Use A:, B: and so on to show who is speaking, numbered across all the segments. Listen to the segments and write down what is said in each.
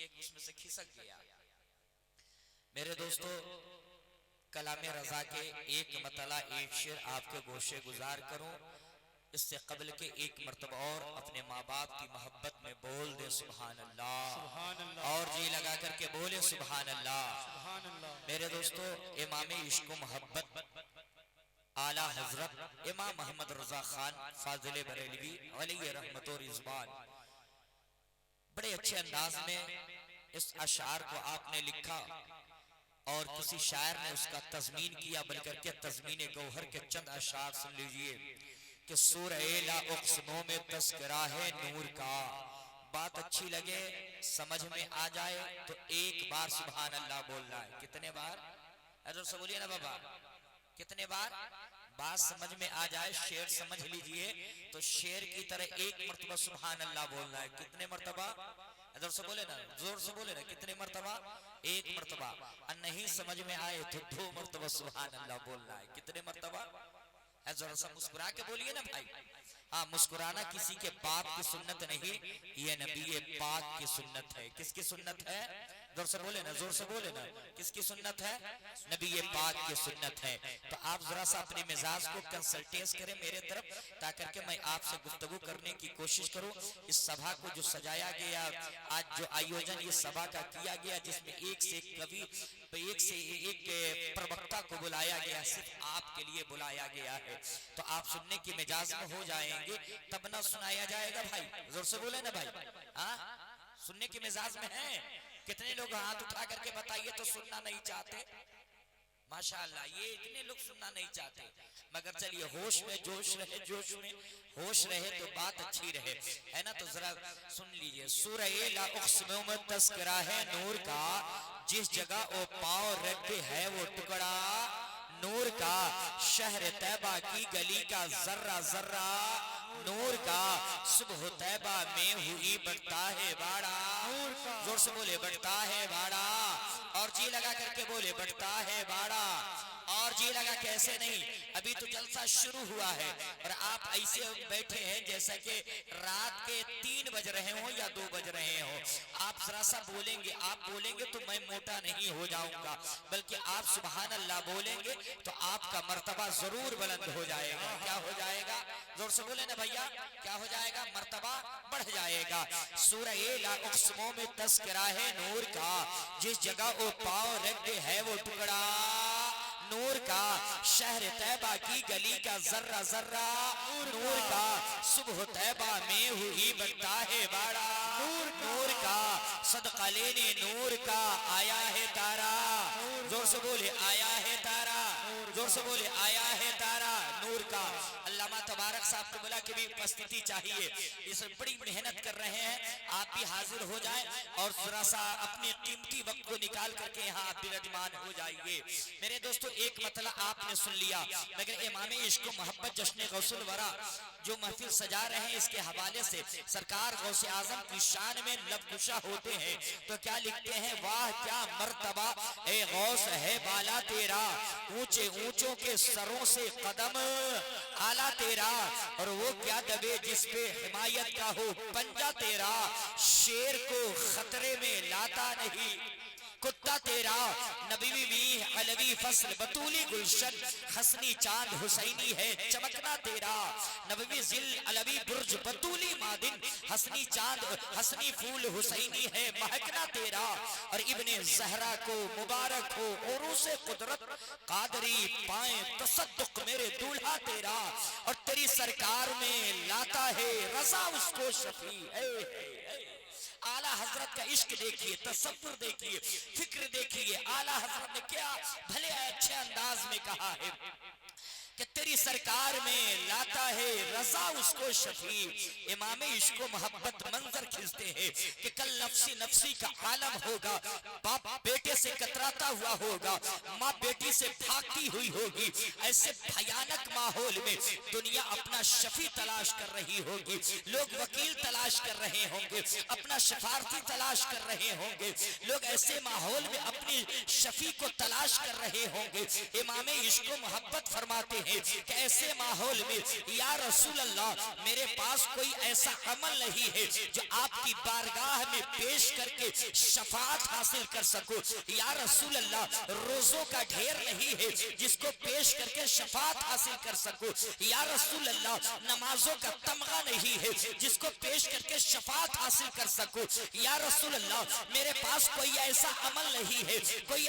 A: एक उसमें से खिसक गया। मेरे दोस्तों, कलामे रजा के एक मतला एक शेर आपके गोशे गुजार करूं, इससे कबल के एक मर्तबा और अपने माँ बाप की मोहब्बत में बोल दे सुभान अल्लाह, और जी लगा करके बोले सुभान अल्लाह। मेरे दोस्तों, इमाम इश्क व मोहब्बत आला हजरत इमाम मोहम्मद रजा खान फाजिल बरेलवी अलैहि रहमत व रिजवान बड़े अच्छे अंदाज में इस अशार को आपने लिखा और किसी शायर ने उसका तज़मीन किया, बल्कि के तज़मीन गौहर के चंद अशार सुन लीजिए कि सूरह ला उक़्सिमु में तज़किरा है नूर का। बात अच्छी लगे, समझ में आ जाए तो एक बार सुभान अल्लाह बोलना है। कितने बार? अरे से बोलिए ना बाबा, कितने बार? बात समझ में आ जाए, शेर समझ लीजिए तो शेर की तरह एक मर्तबा सुभान अल्लाह बोलना है। कितने मर्तबा? इधर से बोले ना, जोर से बोले ना, कितने मर्तबा? एक मर्तबा। और नहीं समझ में आए तो 2 मर्तबा सुभान अल्लाह बोलना है। कितने मर्तबा? जरा सा मुस्कुरा के बोलिए ना भाई। हाँ, मुस्कुराना किसी के बाप की सुन्नत नहीं, ये नबी पाक की सुन्नत है। किसकी सुन्नत है? जोर से बोले ना, जोर से बोले ना, किसकी सुन्नत है? नबी पाक की सुन्नत है। तो आप जरा सा अपने मिजाज को कंसल्टेंस करें मेरे तरफ, ताकि के मैं आपसे गुफ्तगू करने की कोशिश करूं। इस सभा को जो सजाया गया, आज जो आयोजन इस सभा का किया गया, जिसमें एक से एक कवि, एक से एक प्रवक्ता को बुलाया गया, सिर्फ आपके लिए बुलाया गया है। तो आप सुनने की मिजाज में हो जाएंगे, तब ना सुनाया जाएगा भाई। जोर से बोले ना भाई। हाँ, सुनने की मिजाज में है? कितने लोग हाथ उठा करके बताइए तो सुनना नहीं चाहते? माशाअल्लाह, ये इतने लोग सुनना नहीं चाहते। मगर चलिए, होश में जोश रहे, जोश में होश रहे तो बात अच्छी रहे, है ना। तो जरा सुन लीजिए, सूरह ला उक़्सिमु में तज़किरा है नूर का, जिस जगह वो पाँव रखते है वो टुकड़ा नूर का, शहर तैबा की गली का जर्रा जर्रा नूर का, सुबह तैबा में हुई बढ़ता है बाड़ा। जोर से बोले बढ़ता है बाड़ा, और जी लगा करके बोले बढ़ता है बाड़ा। और जी लगा कैसे नहीं, अभी तो जलसा शुरू हुआ है और आप ऐसे बैठे हैं जैसा कि रात के 3 बज रहे हो या 2 बज रहे हो। आप जरा सा बोलेंगे, आप बोलेंगे तो मैं मोटा नहीं हो जाऊंगा, बल्कि आप सुभान अल्लाह बोलेंगे तो आपका मर्तबा जरूर बुलंद हो जाएगा। क्या हो जाएगा? जोर से बोले ना भैया, क्या हो जाएगा? मर्तबा बढ़ जाएगा। सूरह ला उक़्सिमु में तज़किरा है नूर का, जिस जगह वो पाँव रखते है वो टुकड़ा नूर का, शहर तैबा की गली का जर्रा जर्रा नूर का, सुबह तैबा में हुई बढ़ता है बाड़ा नूर का, सदका लेने नूर का आया है तारा। जोर से बोले आया है तारा, जोर से बोले आया है तारा नूर का। अल्लामा तबारक साहब को बोला कि भी उपस्थिति चाहिए, इस बड़ी मेहनत कर रहे हैं, आप भी हाजिर हो जाएं और थोड़ा सा अपने कीमती वक्त को निकाल करके यहाँ आप विराजमान हो जाइए। मेरे दोस्तों, एक मतला आपने सुन लिया, मगर इमाम इश्क मोहब्बत जश्न गौसुल वरा जो महफिल सजा रहे हैं, इसके हवाले से सरकार गौसे आजम की शान में लबगुशा होते हैं तो क्या लिखते हैं? वाह क्या मर्तबा ए गौस है बाला तेरा, ऊंचे ऊंचों के सरों से कदम आला तेरा, और वो क्या दबे जिसपे हिमायत का हो पंजा तेरा, शेर को खतरे में लाता नहीं कुत्ता तेरा, नबी भी अलवी फसल बतूली गुलशन, हसनी चांद हुसैनी है चमकना तेरा, नबी जिल अलवी बुर्ज बतूली मादिन, हसनी चांद हसनी फूल हुसैनी है महकना तेरा, और इब्ने ज़हरा को मुबारक हो उरूसे कुदरत कादरी पाए तसद्दुक मेरे दूल्हा तेरा, और तेरी सरकार में लाता है रजा उसको शफी। आला हजरत का इश्क देखिए, तसव्वुर देखिए, फिक्र देखिए। आला हजरत ने क्या भले अच्छे अंदाज में कहा है कि तेरी सरकार में लाता है रजा उसको शफी। इमाम इश्क मोहब्बत मंजर खींचते हैं कि कल नफ्सी नफ्सी का आलम होगा, बाप बेटे से कतराता हुआ होगा, माँ बेटी से भागती हुई होगी। ऐसे भयानक माहौल में दुनिया अपना शफी तलाश कर रही होगी, लोग वकील तलाश कर रहे होंगे, अपना सिफारती तलाश कर रहे होंगे, लोग ऐसे माहौल में अपनी शफी को तलाश कर रहे होंगे। इमाम इश्क मोहब्बत फरमाते हैं कि ऐसे माहौल में या रसूल अल्लाह मेरे पास कोई ऐसा अमल नहीं है जो आपकी बारगाह में पेश करके शफाअत हासिल कर सकूं। या रसूल अल्लाह रोजों का ढेर नहीं है जिसको पेश करके शफाअत हासिल कर सकूं। या रसूल अल्लाह नमाजों का तमगा नहीं है जिसको पेश करके शफाअत हासिल कर सकूं। या रसूल अल्लाह मेरे पास कोई ऐसा अमल नहीं है, कोई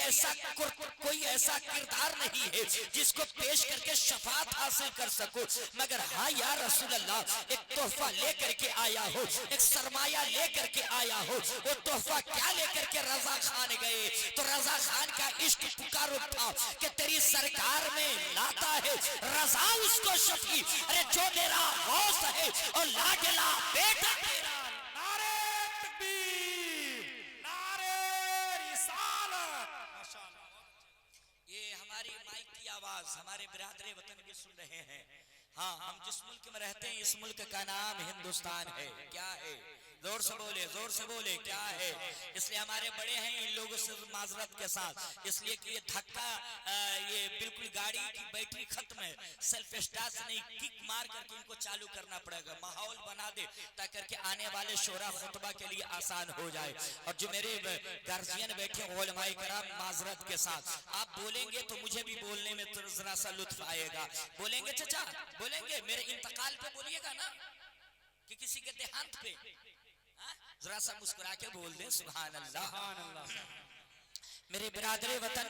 A: ऐसा किरदार नहीं है जिसको पेश करके शफाअत हासिल कर सकूं। मगर हाँ या रसूल अल्लाह एक तोहफा लेकर के आया हो, एक सरमाया लेकर के आया हो। वो तोहफा क्या लेकर के रजा खान गए तो रजा खान का इश्क पुकार उठा कि तेरी सरकार में लाता है रजा उसको शफी, अरे जो मेरा गौस है और लाडला बेटा तेरा।
B: नारे तकबीर, नारे रिसालत। माशाअल्लाह।
A: ये हमारी माइक की आवाज हमारे बिरादरे वतन भी सुन रहे हैं। हाँ, हम जिस मुल्क में रहते हैं इस मुल्क का नाम हिंदुस्तान है। क्या है? जोर से बोले, जोर से बोले, क्या है? इसलिए हमारे बड़े हैं इन लोगों से माजरत के साथ, इसलिए कि ये धक्का ये बिल्कुल गाड़ी की बैटरी खत्म है, सेल्फ स्टार्ट नहीं, किक मार करके इनको चालू करना पड़ेगा। माहौल बना दे ताकि के आने वाले शोरा खुतबा के लिए आसान हो जाए। और जो मेरे गार्जियन बैठे उलमाए कराम माजरत के साथ, आप बोलेंगे तो मुझे भी बोलने में तो जरा सा लुत्फ आएगा। बोलेंगे चचा, बोलेंगे मेरे इंतकाल पे बोलिएगा ना कि किसी के देहांत पे, जरा सा मुस्कुरा के बोल दे सुभान अल्लाह। मेरे बिरादरे वतन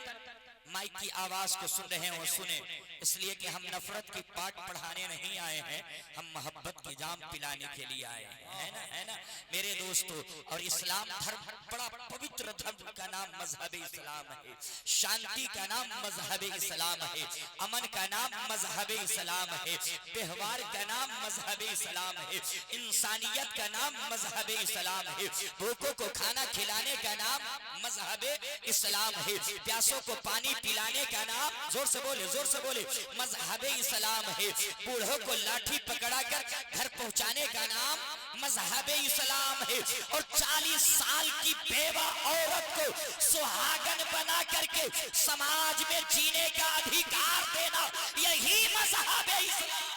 A: माइक की आवाज को सुन रहे हो, सुने, इसलिए कि हम नफरत की पाठ पढ़ाने नहीं आए हैं, हम मोहब्बत की जाम पिलाने के लिए आए हैं, है ना, है ना मेरे दोस्तों। और इस्लाम धर्म बड़ा पवित्र धर्म का नाम मजहब इस्लाम है, शांति का नाम मजहब इस्लाम है, अमन का नाम मजहब इस्लाम है, व्यवहार का नाम मजहब इस्लाम है, इंसानियत का नाम मजहब इस्लाम है, भूखों को खाना खिलाने का नाम मजहब इस्लाम है, प्यासों को पानी पिलाने का नाम, जोर से बोले, जोर से बोले, मजहब इस्लाम है, बूढ़ों को लाठी पकड़ा कर घर पहुंचाने का नाम मजहब इस्लाम है, और 40 साल की बेवा औरत को सुहागन बना करके समाज में जीने का अधिकार देना, यही मजहब इस्लाम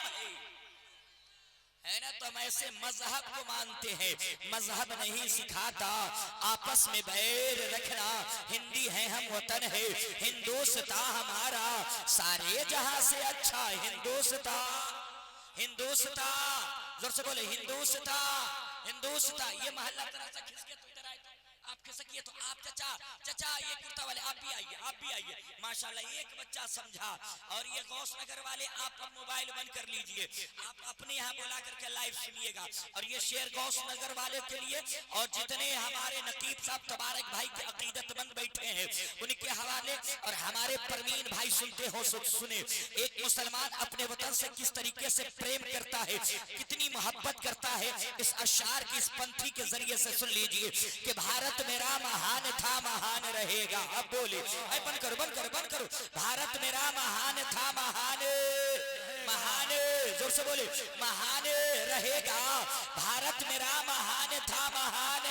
A: है ना। तो हम ऐसे मजहब को मानते हैं। मजहब नहीं सिखाता आपस में बैर रखना, हिंदी है हम वतन है, हिंदुस्तान हमारा सारे जहां से अच्छा, हिंदुस्तान, हिंदुस्तान, जोर से बोले, हिंदुस्तान, हिंदुस्तान। ये मोहल्ला तरह से खिसके तो इधर आए, आप खिसकिए तो आप चचा, चचा ये कुर्ता वाले आप भी आइए, आप भी आइए। माशाल्लाह एक बच्चा समझा। और ये गौस नगर वाले आप अब मोबाइल बंद कर लीजिए, आप अपने यहाँ बुला करके लाइव सुनिएगा। और ये शेर गौस नगर वाले के लिए, और जितने हमारे नकीब साहब तबारक भाई के अकीदतमंद बैठे हैं उनके हवाले, और हमारे परवीन भाई सुनते हो सुने, एक मुसलमान अपने वतन से किस तरीके से प्रेम करता है, कितनी मोहब्बत करता है, इस अशार की इस पंथी के जरिए से सुन लीजिए कि भारत मेरा महान था, महान रहेगा। अब बोले, बंद करो, बंद करो, बंद करो। भारत मेरा महान था, महान, महान, जोर से बोले, महान रहेगा। भारत मेरा महान था, महान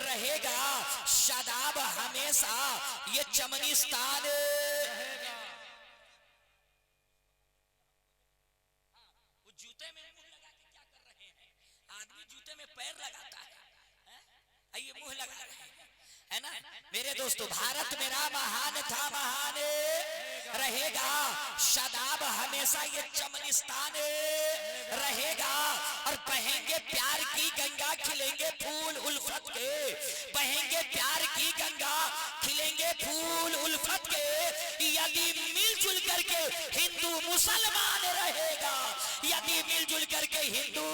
A: रहेगा। शादाब हमेशा ये चमनिस्तान। वो जूते में मुंह लगा के क्या कर रहे हैं? आदमी जूते में पैर लगाता है, ये मुंह लगा रहे हैं, है ना मेरे दोस्तों। भारत मेरा महान था, महान रहेगा। शादाब हमेशा ये चमनिस्तान रहेगा। और बहेंगे प्यार की गंगा, खिलेंगे फूल उल्फत के, बहेंगे प्यार की गंगा, खिलेंगे फूल उल्फत के। यदि मिलजुल करके हिंदू मुसलमान रहेगा, यदि मिलजुल करके हिंदू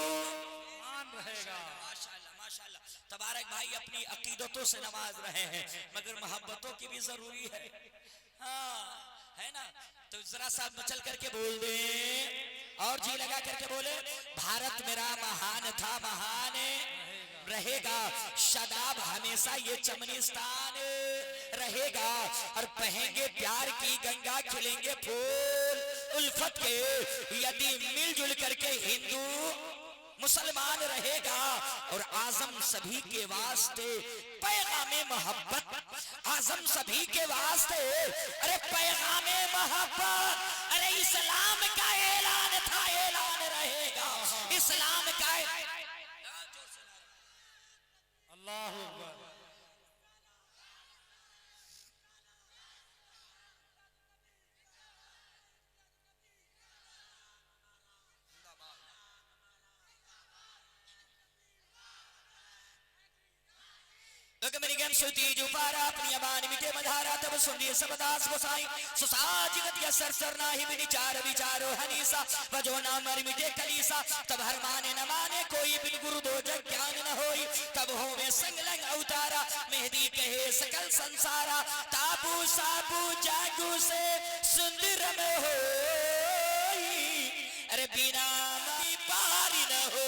B: रहेगा।
A: तबारक भाई अपनी अकीदतों से नवाज रहे हैं, मगर मोहब्बतों की भी जरूरी है, हाँ, है ना। तो जरा सा मचल करके बोल दे, और जी लगा करके बोले, भारत मेरा महान था, महान रहेगा। शादाब हमेशा ये चमनिस्तान रहेगा। और बहेंगे प्यार की गंगा, खिलेंगे फूल उल्फत के। यदि मिलजुल करके हिंदू मुसलमान रहेगा। और आजम सभी के वास्ते पैगामे मोहब्बत, आजम सभी के वास्ते, अरे पैगामे मोहब्बत, अरे इस्लाम का ऐलान था, ऐलान रहेगा इस्लाम का।
B: अल्लाहू अकबर।
A: सुती जो पारा अपनी अबान मिटे मधारा तब सुनिए सबदास गोसाई सुसाज गतिया सरसर नाही बिन चार विचारो हनीसा वजो ना मर मिटे कलीसा तब हर माने न माने कोई बिन गुरु दो जग ज्ञान न होई तब हो में संग लंग अवतारा मेहदी कहे सकल संसारा ताबू साबू जागू से सुंदरम होई अरे बिना मई पारी न हो।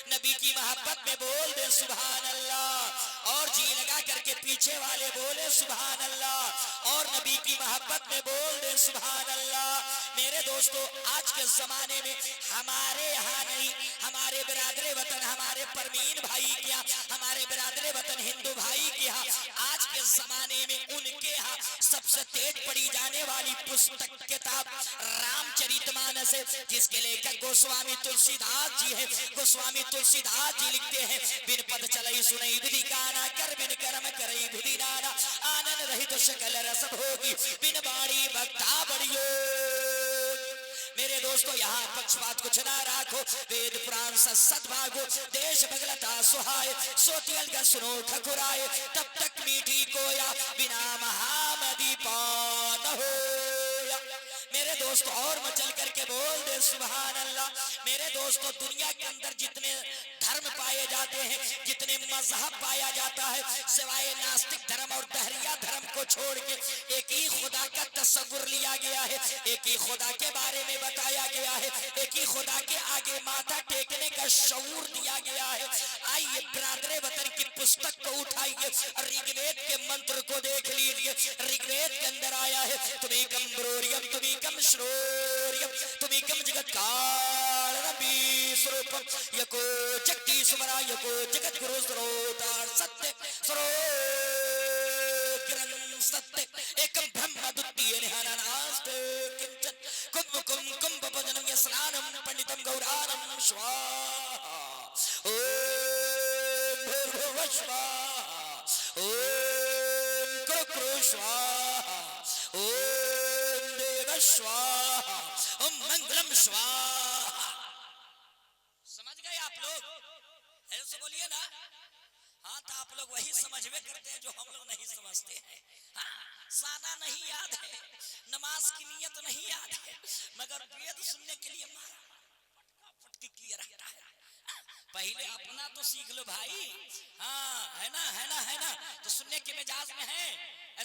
A: नबी की मोहब्बत में बोल दे सुभान अल्लाह और जी लगा करके पीछे वाले बोले सुभान अल्लाह और नबी की मोहब्बत में बोल दे सुभान अल्लाह। मेरे दोस्तों आज के जमाने में हमारे यहाँ नहीं, हमारे बिरादरे वतन, हमारे परवीन भाई के यहाँ, हमारे बिरादरे वतन हिंदू भाई के यहाँ आज के जमाने में उनके यहाँ सबसे तेज पड़ी जाने वाली पुस्तक किताब रामचरितमानस है, जिसके लेखक गोस्वामी तुलसीदास जी है। गोस्वामी तुलसीदास जी लिखते हैं बिन पद चलई सुनई विधि गाना कर बिन कर्म करई विधि नाना आनंद रहित सकल रस भोगी बिन बाणी भक्ता बड़ियो। मेरे दोस्तों यहाँ पक्षपात कुछ ना राखो, वेद पुराण सद्भागो, देश बगलता सुहाए सोतियल का सुनो ठकुराए तब तक मीठी कोया बिना महामदी पान हो। मेरे दोस्तों और मचल करके बोल दे सुभान अल्लाह। मेरे दोस्तों दुनिया के अंदर जितने धर्म पाए जाते हैं, जितने मजहब पाया जाता है, सिवाय नास्तिक धर्म और दहरिया धर्म को छोड़ के एक ही खुदा का तस्वुर लिया गया है, एक ही खुदा के बारे में बताया गया है, एक ही खुदा के आगे माथा टेकने का शऊर दिया गया है। आइए बिरादरे वतन की पुस्तक को उठाइए, ऋग्वेद के मंत्र को देख लीजिए। ऋग्वेद के अंदर आया है तुमीकम ब्रोरियम तुमीकम श्रोरियम तुमीकम जगत काल रवि स्वरूपम यको जगती सुमरा यको जगत गुरु स्रोतार सत्य स्रोत सत्य एकम ब्रह्म द्वितीय निहानास्ते किंचन कुंभ कुंभ कुंभ भजनम यस्नानम पंडितम गौरानम स्वाहा ओम भूर्भुवः स्वाहा ओम कुरु स्वाहा ओम देव स्वाहा ओम मंगलम स्वाहा। समझ गए आप लोग? ऐसे बोलिए ना। हाँ तो आप लोग वही समझ में करते हैं जो हम लोग नहीं समझते हैं। हाँ साना नहीं याद है, नमाज की नियत नहीं याद है, मगर वेद सुनने के लिए मारा फटकी किया रहता है। पहले अपना तो सीख लो भाई। हाँ है ना, है ना, है ना। तो सुनने के मिजाज में है,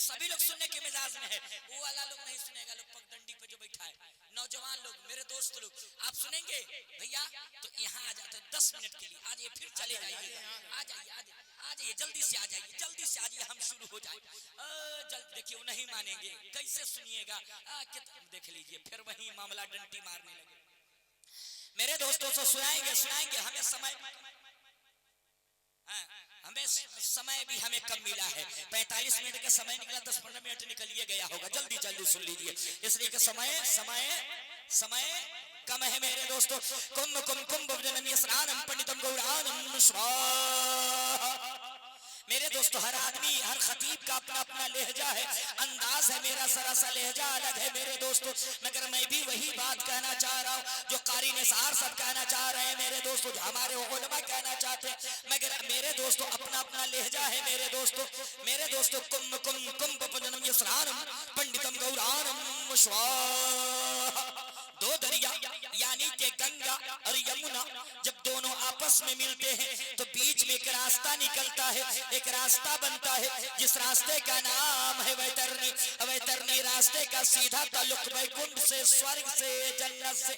A: सभी लोग सुनने के मिजाज में है। वो वाला लोग नहीं सुनेगा, लोग पगडंडी पे जो बैठा है, नौजवान लोग, मेरे दोस्त लोग, आप सुनेंगे भैया तो यहाँ आ जाते 10 मिनट के लिए आ जाइए, फिर चले जाइए। आ जाइए, आ जाइए, जल्दी से आ जाइए, जल्दी से आ जाइए, हम शुरू हो जाए। जल्द देखिए वो नहीं मानेंगे, कैसे सुनिएगा। देख लीजिए फिर वही मामला डंटी मारने लगे। मेरे दोस्तों से सुनाएंगे सुनाएंगे, हमें समय भी हमें कम मिला है। 45 मिनट का समय निकला, 10-15 मिनट निकलिए गया होगा। जल्दी जल्दी सुन लीजिए, इसलिए कि समय समय समय कम है मेरे दोस्तों। कुंभ कुंभ कुंभ जननी स्नानम पंडितम गौरानम स्वाहा। मेरे दोस्तों हर आदमी, हर खतीब का अपना अपना लहजा है, अंदाज है। मेरा जरा सा लहजा अलग है मेरे दोस्तों, मगर मैं भी वही बात कहना चाह रहा हूँ जो कारी निसार सब कहना चाह रहे हैं मेरे दोस्तों, जो हमारे उलमा कहना चाहते हैं। मगर मेरे दोस्तों अपना अपना लहजा है मेरे दोस्तों। मेरे दोस्तों कुंभ कुंभ कुंभ पंजनम यस्नानम पंडितम गौरानम स्वाहा। दो दरिया यानी के गंगा और यमुना जब दोनों आपस में मिलते हैं तो बीच में एक रास्ता निकलता है, एक रास्ता बनता है, जिस रास्ते का नाम है वैतरणी। वैतरणी रास्ते का सीधा ताल्लुक वैकुंठ से, स्वर्ग से, जन्नत से।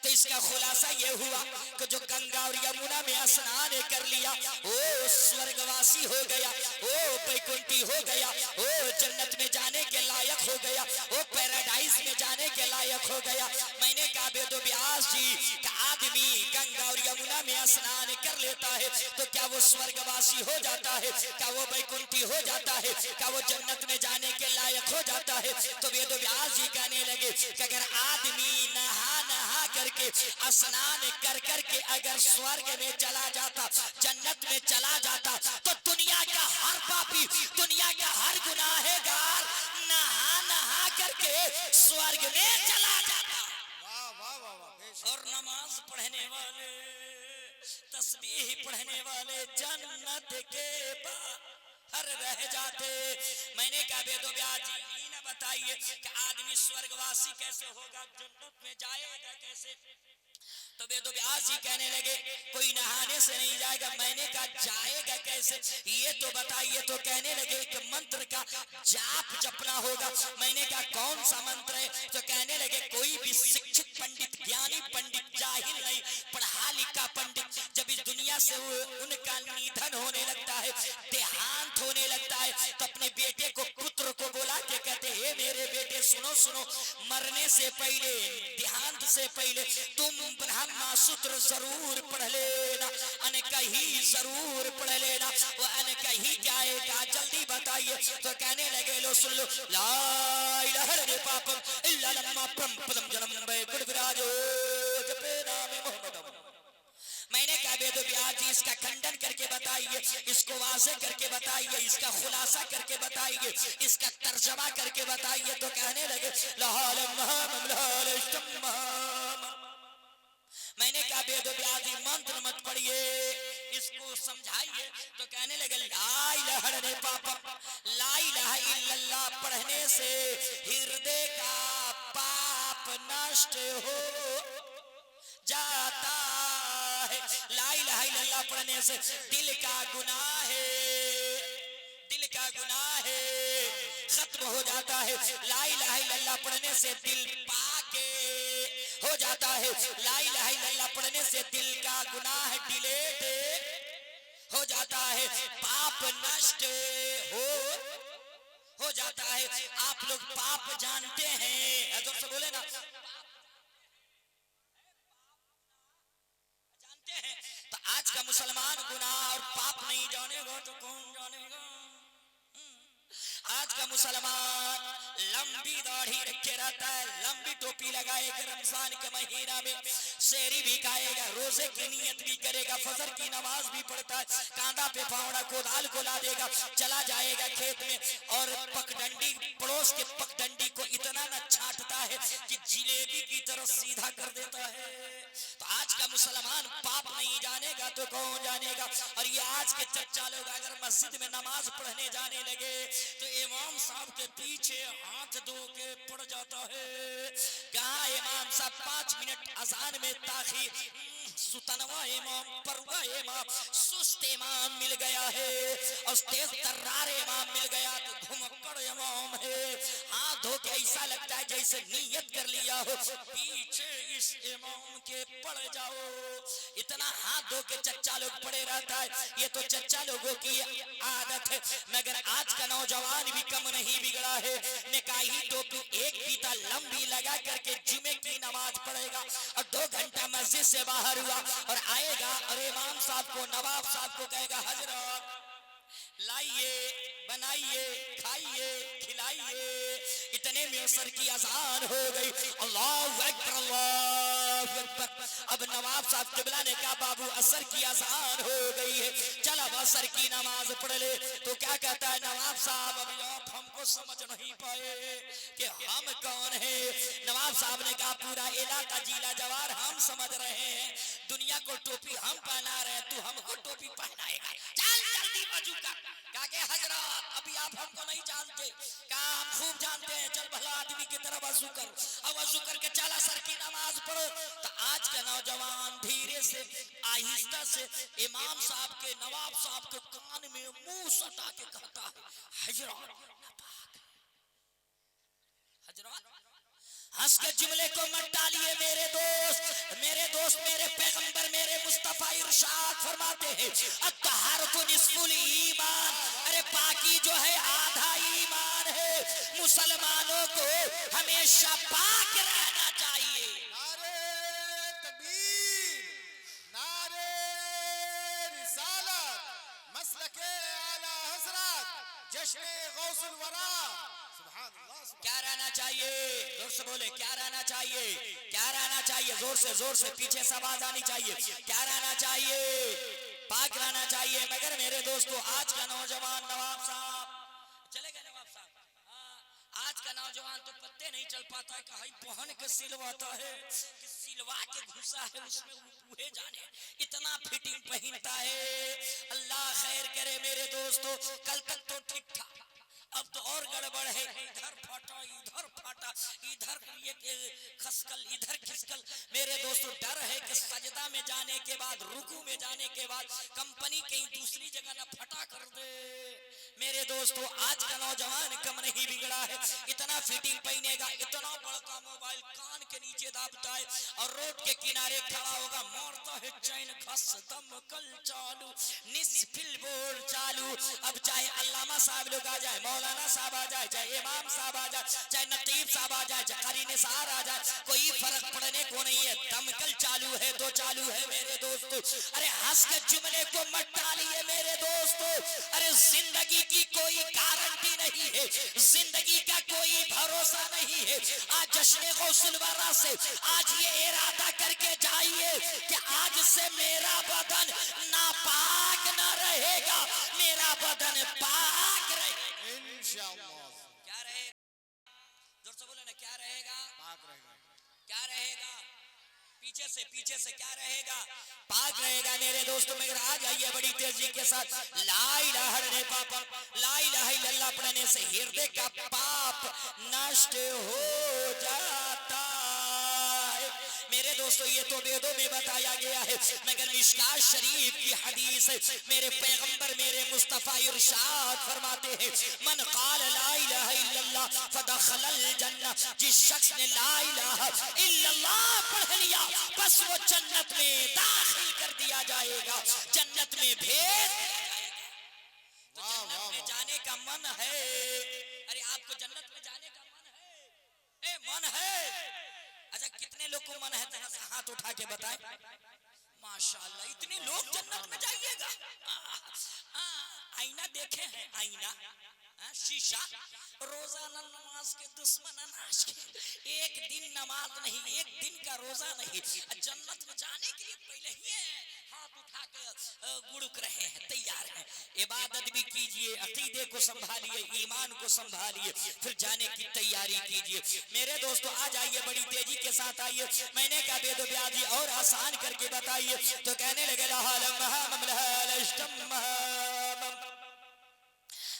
A: तो इसका खुलासा ये हुआ कि जो गंगा और यमुना में स्नान कर लिया वो स्वर्गवासी हो गया, वो वैकुंठी हो गया, वो जन्नत में जाने के लायक हो गया, वो पैराडाइज में जाने के लायक हो गया। मैंने कहा बेदो ब्यास व्यास जी का आदमी गंगा और यमुना में स्नान कर लेता है तो क्या वो स्वर्गवासी हो जाता है? क्या वो वैकुंठी हो जाता है? क्या वो जन्नत में जाने के लायक हो जाता है? तो वेद व्यास जी कहने लगे कि अगर आदमी नहा नहा करके स्नान कर करके अगर स्वर्ग में चला जाता, जन्नत में चला जाता, तो दुनिया का हर पापी, दुनिया का हर गुनाहगार नहा नहा करके स्वर्ग में चला जाता।
B: वाह वाह वाह वाह।
A: और नमाज पढ़ने वाले, तस्बीह पढ़ने वाले जन्नत के बाहर रह जाते। मैंने कहा वेद व्यास जी ही ना बताइए कि आदमी स्वर्गवासी कैसे होगा, जन्नत में जाएगा कैसे? तो वेद व्यास जी कहने लगे कोई नहाने से नहीं जाएगा। मैंने कहा जाएगा कैसे ये तो बताइए। तो कहने लगे कि मंत्र का जाप जपना होगा। मैंने कहा कौन सा मंत्र है? तो कहने लगे कोई भी शिक्षित पंडित, ज्ञानी पंडित, जाहिल नहीं, पढ़ा लिखा पंडित जब इस दुनिया से उनका निधन होने लगता है, देहांत होने लगता है, तो अपने बेटे को, पुत्र को बुला के कहते हे मेरे बेटे सुनो सुनो, मरने से पहले, देहांत से पहले तुम ब्रह्मा सूत्र जरूर पढ़ लेना, अनकही जरूर पढ़ लेना। वो अनकही क्या है, क्या जल्दी बताइए। तो कहने लगे लो सुन लो, ला इलाहा इल्लल्लाह पापम इल्ला लम्मा परमपदम जन्म वैकुंठ विराजो जपे नामे मोहम्मदम। मैंने कहा वेद व्यास जी इसका खंडन करके बताइए, इसको वाज़ेह करके बताइए, इसका खुलासा करके बताइए, इसका तर्जमा करके बताइए। तो कहने लगे मैंने कहा वेद व्यास जी मंत्र मत पढ़िए, इसको समझाइए। तो कहने लगे ला इलाहा इल्लल्लाह पढ़ने से हृदय का पाप नष्ट हो जाता है। ला इलाहा इल्लल्लाह पढ़ने से दिल का गुनाह है, दिल का गुनाह है खत्म हो जाता है। ला इलाहा इल्लल्लाह पढ़ने से दिल पाके हो जाता है। ला इलाहा इल्लल्लाह पढ़ने से दिल का गुनाह डिलीट हो जाता है, पाप नष्ट हो जाता है। आप लोग पाप जानते हैं, हजूर से बोले ना, जानते हैं। तो आज का मुसलमान गुनाह और पाप नहीं जानेगा तो कौन जानेगा? आज का मुसलमान लंबी दाढ़ी रखे रहता है, लंबी टोपी लगाएगा, रमजान के महीना में शेरी भी खाएगा, रोजे की नियत भी करेगा, फजर की नमाज भी पढ़ता है, कांधा पे फावड़ा कोदाल को ला देगा, चला जाएगा खेत में और पगडंडी, पड़ोस के पगडंडी को इतना न छांटता है कि जिलेबी की तरह सीधा कर देता है। तो आज का मुसलमान पाप नहीं जानेगा तो कौन जानेगा? और ये आज के चच्चा लोग अगर मस्जिद में नमाज पढ़ने जाने लगे तो इमाम साहब के पीछे हाथ धो के पड़ जाता है। कहा इमाम साहब 5 मिनट अजान में ताखीर, सुतनवा इमाम, परवा इमाम, सुस्त इमाम मिल गया है और तेज तर्रार इमाम मिल गया तो घुमक्कड़ इमाम है। हाथ धो के ऐसा लगता है जैसे नियत कर लिया हो पीछे इस इमाम के पड़ जाओ। इतना हाथ धो के चच्चा लोग पड़े रहता है। ये तो चच्चा लोगों की आदत है, मगर आज का नौजवान भी कम नहीं बिगड़ा है। निकाही टोपी एक फीता लंबी लगा करके जुमे की नमाज पढ़ेगा और 2 घंटा मस्जिद से बाहर हुआ और आएगा और इमाम साहब को, नवाब साहब को कहेगा हजरत लाइए, बनाइए, खाइए, खिलाइए। इतने में असर की अजान हो गई। अल्लाहु अकबर, अल्लाहु अकबर। अब नवाब साहब किबला ने कहा बाबू असर की अजान हो गई है, चल अब असर की नमाज पढ़ ले। तो क्या कहता है नवाब साहब, अभी आप हमको समझ नहीं पाए कि हम कौन है। नवाब साहब ने कहा पूरा इलाका जिला जवार हम समझ रहे हैं, दुनिया को टोपी हम पहना रहे हैं, तू हमको टोपी पहनाएगा, चल जल्दी वजू कर। कहा कि हजरत अभी आप हमको नहीं जानते। कहा हम खूब जानते हैं, चल भला आदमी की तरह वजू कर। अब वजू करके चला सर की नमाज पढ़ो। तो आज का नौजवान धीरे से, आहिस्ता से इमाम साहब के, नवाब साहब के कान में मुंह सटा के कहता है हजरत, हजरत हंस के जुमले को मत डालिए मेरे दोस्त, मेरे दोस्त, मेरे पैगंबर, मेरे मुस्तफा इरशाद फरमाते हैं अत्तहारतु निस्फुल ईमान, अरे पाकी जो है आधा ईमान है। मुसलमानों को हमेशा पाक रहना चाहिए।
B: नारे जश्न गौसुल वरा सुभान अल्लाह
A: क्या रहना चाहिए? जोर से बोले, क्या रहना चाहिए? क्या रहना चाहिए? जोर से पीछे से आवाज आनी चाहिए। क्या रहना चाहिए? पाक रहना चाहिए। मगर मेरे दोस्तों आज का नौजवान, नवाब साहब चले गए, नवाब साहब, आज का नौजवान तो पत्ते नहीं चल पाता है, कहीं पहन के सिलवाता है कि सिलवा के घुसा है उसमें उहे जाने, इतना फिटिंग पहनता है। अल्लाह खैर करे मेरे दोस्तों, कल तक तो ठीक था, अब तो और गड़बड़ है, इधर फाटा इधर ये खसकल इधर खिसकल। मेरे दोस्तों डर है कि सजदा में जाने के बाद, रुकू में जाने के बाद कंपनी कहीं दूसरी जगह ना फटा कर दे। मेरे दोस्तों आज का नौजवान कम नहीं बिगड़ा है, इतना फिटिंग पहनेगा, इतना बड़ा मोबाइल कान के नीचे दाबता है और रोड के किनारे खड़ा होगा, मारता है चैन घस दमकल चालू, निस्फिल बोर्ड चालू। अब चाहे अल्लामा साहब लोग आ जाए, मौलाना साहब आ जाए, चाहे इमाम साहब आ जाए, चाहे नकीब साहब आ जाए, चाहे कारी निसार आ जाए, कोई फर्क पड़ने को नहीं है, दमकल चालू है तो चालू है मेरे दोस्तों। अरे हंस के जुमले को मत डालिए मेरे दोस्तों, अरे जिंदगी की कोई गारंटी नहीं है, जिंदगी का कोई भरोसा नहीं है। आज जश्न गौसुल वरा से आज ये इरादा करके जाइए कि आज से मेरा बदन नापाक न रहेगा, मेरा बदन पाक रहेगा
B: इंशाअल्लाह।
A: क्या रहेगा? जोर से बोले ना, क्या रहेगा?
B: पाक रहेगा।
A: क्या रहेगा? पीछे से क्या रहेगा? पाक रहेगा मेरे दोस्तों। मगर आ जाइए बड़ी तेजी के साथ, ला इलाहा इल्लल्लाह पढ़ने से हृदय का पाप नष्ट हो जाता है। मेरे दोस्तों ये तो वेदों में बताया गया है, मगर मिशकात शरीफ की हदीस है, मेरे पैगंबर मेरे मुस्तफा इरशाद फरमाते हैं, मन क़ाल ला इलाहा इल्लल्लाह फदखलल जन्नह, जिस शख्स ने ला इलाहा इल्लल्लाह पढ़ लिया बस वो जन्नत में दाखिल कर दिया जाएगा, जन्नत में भेज दिया जाएगा। तो जन्नत में जाने का मन है? अरे आपको जन्नत में जाने का मन है? मन है? अच्छा कितने लोग को मन है? जरा सा हाथ उठा के बताएं। माशाअल्लाह इतने लोग जन्नत में जाइएगा। आईना देखे हैं? आईना शीशा, रोजाना नमाज के दुश्मन अनाज के, एक दिन नमाज नहीं, एक दिन का रोजा नहीं, जन्नत में जाने के लिए पहले ही हाथ उठा के गुड़क रहे हैं, तैयार हैं। इबादत भी कीजिए, अकीदे को संभालिए, ईमान को संभालिए, फिर जाने की तैयारी कीजिए। मेरे दोस्तों आ जाइए बड़ी तेजी के साथ आइए। मैंने कहा बेदो ब्याजी और आसान करके बताइए, तो कहने लगे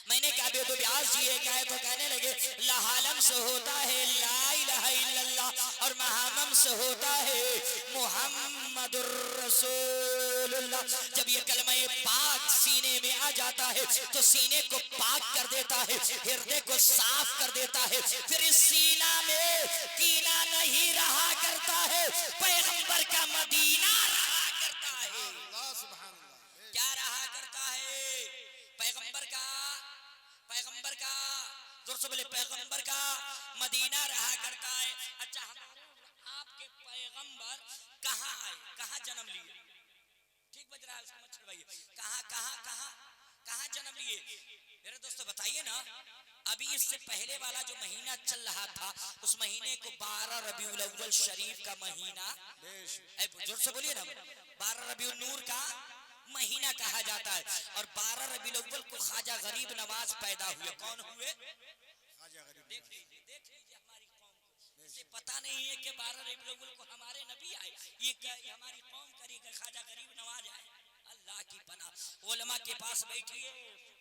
A: मैंने कहा बेदो ब्याज जी ये कहे, तो कहने लगे लहालम से होता है ला इलाहा इल्लल्लाह और महामम से होता है मुहम्मदुर रसूलुल्लाह। जब ये कलमा पाक सीने में आ जाता है तो सीने को पाक कर देता है, हृदय को साफ कर देता है, फिर इस सीना में कीना नहीं रहा करता है, पैगंबर का मदीना रहा करता है।
B: अल्लाह सुभान अल्लाह।
A: क्या रहा करता है? पैगंबर का जोर से बोले, पैगंबर का मदीना रहा करता है। अच्छा हमारे आपके पैगंबर कहाँ आए, कहाँ जन्म लिए? ठीक बज रहा है, उसको मत छुड़वाइए। कहाँ जन्म लिए? मेरे दोस्तों बताइए ना, अभी इससे पहले वाला जो महीना चल रहा था उस महीने को 12 रबीउल अव्वल शरीफ का महीना, जोर से बोलिए ना, 12 रबीउल नूर का महीना कहा जाता है। और 12 रबीउल अव्वल को ख्वाजा गरीब नवाज पैदा हुए। कौन हुए?
B: ख्वाजा गरीब।
A: देख लीजिए हमारी कौम को, इसे पता नहीं है कि 12 रबीउल अव्वल को हमारे नबी आए, ये हमारी कौम करेगा ख्वाजा गरीब नवाज आए। अल्लाह की पनाह, उलमा के पास बैठिए,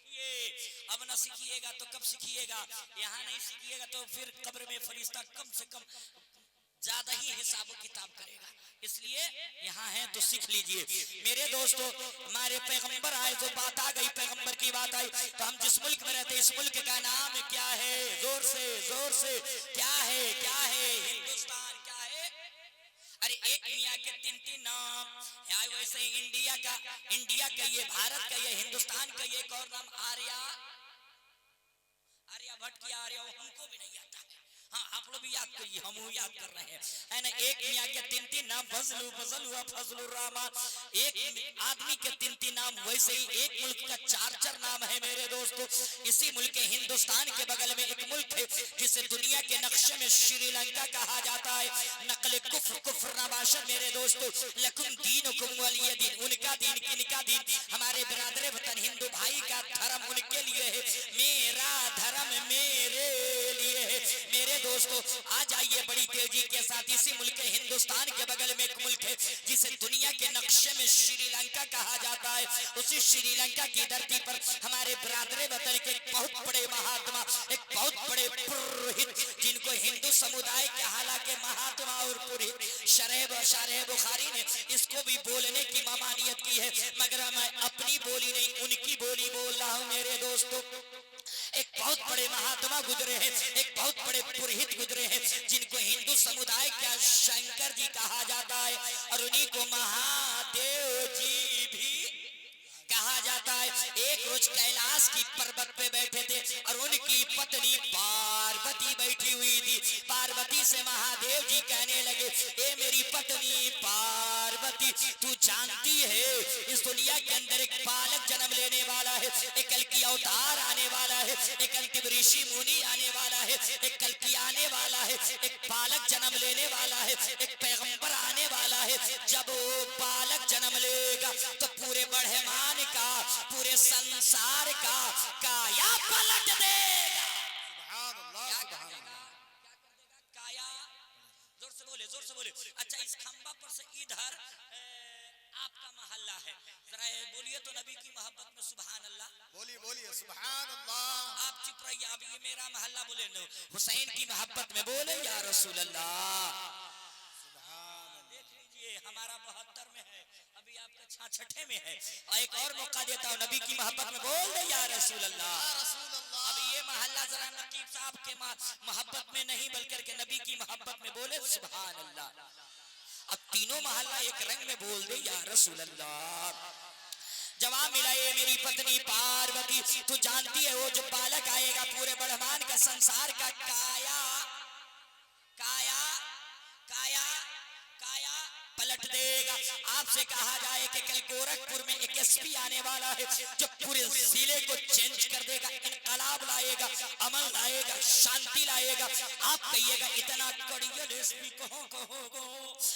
A: सीखिए। अब न सीखिएगा तो कब सीखिएगा? यहाँ नहीं सीखिएगा तो फिर कब्र में फरिश्ता कम से कम ज्यादा ही हिसाब किताब करेगा, इसलिए यहाँ है तो सीख लीजिए। मेरे दोस्तों हमारे पैगंबर आए तो बात आ गई, पैगंबर की बात आई तो हम जिस मुल्क में रहते इस मुल्क का नाम क्या है? जोर से क्या है? हिंदुस्तान। क्या है? अरे एक मियाँ के 3 नाम है, वैसे इंडिया का ये, भारत का ये, हिंदुस्तान का ये एक और नाम आर्यभट्ट की आर्य, हमको भी नहीं आता है। हाँ आप लोग भी याद करिए, हम याद कर रहे हैं, है ना। एक मियाँ के तीन तीन नाम, फजलू फजल हुआ फजलुर रहमान। एक आदमी के तीन तीन नाम, वैसे ही एक मुल्क का चार चार नाम है मेरे दोस्तों। इसी मुल्क हिंदुस्तान के बगल में एक मुल्क है जिसे दुनिया के नक्शे में श्रीलंका कहा जाता है। नकल कुफ्र कुफ्र नबाशर मेरे दोस्तों, लकुम दीनुकुम वलिय दीन, उनका दीन किनका दीन, हमारे बिरादर वतन हिंदू भाई का धर्म उनके लिए है, मेरा धर्म मेरे लिए है मेरे दोस्तों। आ जाइए बड़ी तेजी के साथ, इसी मुल्क हिंदुस्तान के बगल में एक मुल्क है जिसे दुनिया के नक्शे में श्रीलंका कहा जाता है। उसी श्रीलंका की धरती पर हमारे बिरादर वतन के एक बहुत बड़े महात्मा, एक बहुत बड़े पुरोहित, जिनको हिंदू समुदाय के हालांकि महात्मा और पुरोहित शरह बुखारी ने इसको भी बोलने की ममानियत की है, मगर मैं अपनी बोली नहीं उनकी बोली बोल रहा हूं मेरे दोस्तों। एक बहुत बड़े महात्मा गुजरे हैं, एक बहुत बड़े पुरोहित गुजरे हैं, जिनको हिंदू समुदाय का शंकर जी कहा जाता है और उन्हीं को महादेव जी भी कहा जाता है। एक रोज कैलाश की पर्वत पे बैठे थे और उनकी पत्नी पार्वती बैठी हुई थी। पार्वती से महादेव जी कहने लगे, ए मेरी पत्नी पार्वती, तू जानती है इस दुनिया के अंदर एक बालक जन्म लेने वाला है, एक कल की अवतार आने वाला है, एक अंतिम ऋषि मुनि आने वाला है, एक कल की आने वाला है, एक बालक जन्म लेने वाला है, एक पैगंबर आने वाला है। जब वो बालक जन्म लेगा तो पूरे ब्रह्मांड का, पूरे संसार का काया पलट देगा।
B: सुभान अल्लाह,
A: क्या
B: सुभान
A: कर देगा? क्या कर देगा? काया। जोर से बोले, जोर से बोले। अच्छा, इस खंबा पर से इधर आपका मोहल्ला है, जरा बोलिए तो नबी की मोहब्बत में सुभान अल्लाह।
B: बोलिए बोलिए सुभान अल्लाह।
A: आप चुप रहिए, अब ये मेरा मोहल्ला बोले नो, हुसैन की मोहब्बत में बोले या रसूल अल्लाह। देख लीजिए हमारा 72 में है, अभी आपका 66 में है, और एक और मौका देता हूँ, नबी की मोहब्बत में बोल दे या रसूल अल्लाह। अब ये मोहल्ला जरा नकीब साहब के मोहब्बत में नहीं बल्कि के नबी की मोहब्बत में बोले सुभान अल्लाह। अब तीनों मोहल्ला एक रंग में बोल दे या रसूल अल्लाह। जवाब मिला, ये मेरी पत्नी पार्वती, तू जानती है वो जो बालक आएगा पूरे ब्रह्मांड का संसार का काया काया काया काया पलट देगा। आपसे कहा जाए कि कल गोरखपुर में एक एसपी आने वाला है जो पूरे जिले को चेंज कर देगा, इनकलाब लाएगा, अमल लाएगा, शांति लाएगा। आप कहिएगा इतना कड़ियल एसपी कहो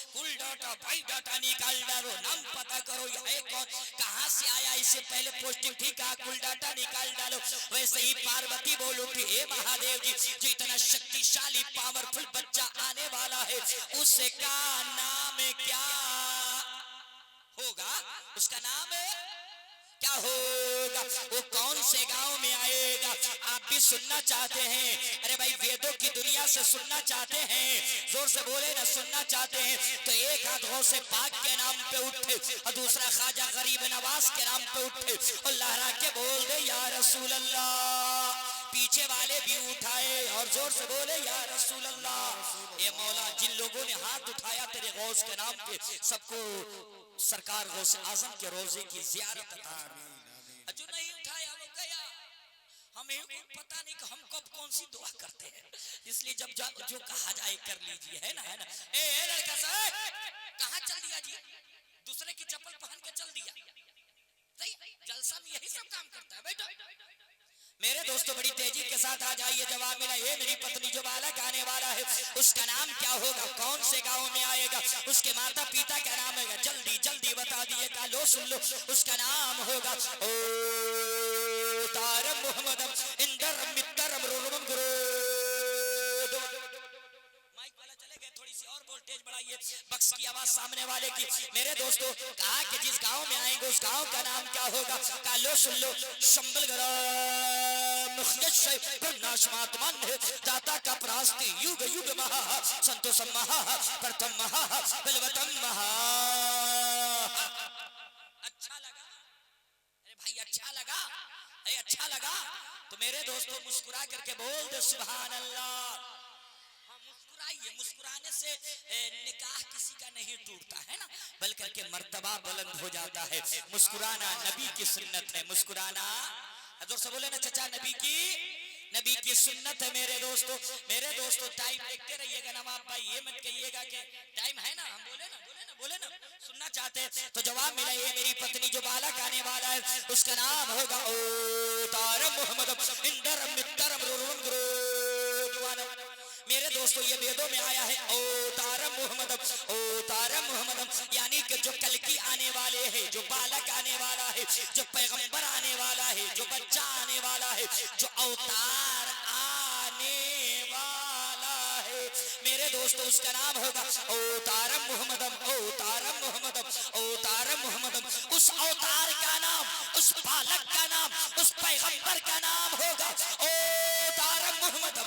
A: फुल डाटा भाई डाटा निकाल डालो, नाम पता करो ये कौन, कहां से आया, इससे पहले पोस्टिंग ठीक है, कुल डाटा निकाल डालो। वैसे ही पार्वती बोल उठी, हे महादेव जी, जो इतना शक्तिशाली पावरफुल बच्चा आने वाला है उसका नाम क्या होगा, उसका नाम क्या होगा, वो कौन से गांव में आएगा। आप भी सुनना चाहते हैं? अरे भाई वेदों की दुनिया से सुनना चाहते हैं, जोर से बोले ना, सुनना चाहते हैं तो एक हाथ गौसे पाक के नाम पे उठे और दूसरा ख्वाजा गरीब नवाज के नाम पे उठे और लहरा के बोल दे या रसूल अल्लाह। पीछे वाले भी उठाए और जोर से बोले या रसूल अल्लाह। ए मौला, जिन लोगों ने हाथ उठाया तेरे गौस के नाम पे, सबको सरकार गौस आजम के रोजे की ज़ियारत अता फरमा। जो नहीं उठाया वो गया, हमें पता नहीं कि हम कब कौन सी दुआ करते हैं, इसलिए जब जो कहा जाए कर लीजिए, है ना, है ना। ए लड़का साहब कहाँ चल दिया जी, दूसरे की चप्पल पहन के चल दिया, जलसा में यही सब काम करता है। बेटा मेरे दोस्तों बड़ी तेजी के साथ आ जाइए। जवाब मिला, ये मेरी पत्नी जो बालक आने वाला है उसका नाम क्या होगा, कौन से गांव में आएगा, उसके माता पिता का नाम होगा, जल्दी जल्दी बता दिए। लो सुन लो, उसका नाम होगा ओ तारम मोहम्मदम इंदर मित्रम रुरम गुरु। माइक वाला चले गए, थोड़ी सी और वोल्टेज बढ़ाइए, बक्स की आवाज सामने वाले की। मेरे दोस्तों कहा कि जिस गांव में आएंगे उस गांव का नाम क्या होगा। लो सुन लो, शंबल दाता का प्रास्ति युग युग महा संतोषम महा प्रथम महा बलवतम महा। अच्छा लगा? अरे भाई अच्छा लगा? अरे अच्छा लगा तो मेरे दोस्तों मुस्कुरा करके बोल दे सुभान अल्लाह। मुस्कुराइए, मुस्कुराने से निकाह किसी का नहीं टूटता है ना, बल्कि के मर्तबा बुलंद हो जाता है। मुस्कुराना नबी की सुन्नत है, मुस्कुराना जोर से बोले ना चचा, नबी की नबी की सुन्नत है मेरे दोस्तों टाइम देखते रहिएगा नवाब भाई, ये मत कहिएगा कि टाइम है ना, हम बोले ना सुनना चाहते हैं तो जवाब मिला, ये मेरी पत्नी जो बालक आने वाला है उसका नाम होगा ओ तारम मोहम्मद इंदर मित्रम रुरुम गुरुवान। मेरे दोस्तों ये वेदों में आया है ओ तारम मोहम्मद, यानी कि जो कल की आने वाले हैं, जो बालक आने वाला है, जो पैगंबर आने वाला है, जो बच्चा आने वाला है, जो अवतार आने वाला है मेरे दोस्तों उसका नाम होगा ओ तारम मोहम्मद। उस अवतार का नाम, उस बालक का नाम, उस पैगंबर का नाम होगा ओ तारम मोहम्मद।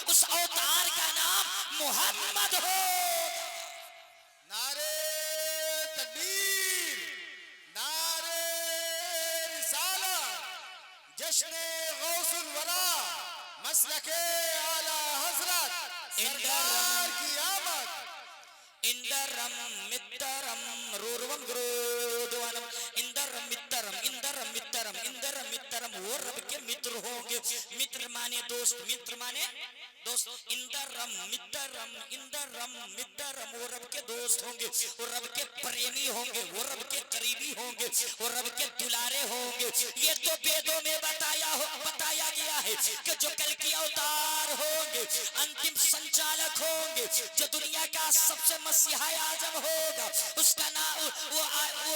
A: उस अवतार का नाम मोहम्मद हो।
B: नारे तकबीर, नारे रिसालत, जश्न गौसुल वरा, मसलके आला हजरत, सरकार की आमद।
A: इंदरम मित्रम रूरवम गुरुद्वानम, इंदरम मित्रम वो रब के मित्र होंगे। मित्र माने दोस्त, इंदरम मित्रम वो रब के दोस्त होंगे, वो रब के प्रेमी होंगे, वो रब के करीबी होंगे, वो रब के दुलारे होंगे। ये तो वेदों में बताया गया है कि जो कल की अवतार होंगे, अंतिम संचालक होंगे, जो दुनिया का सबसे मसीहा आजम होगा, उसका नाम वो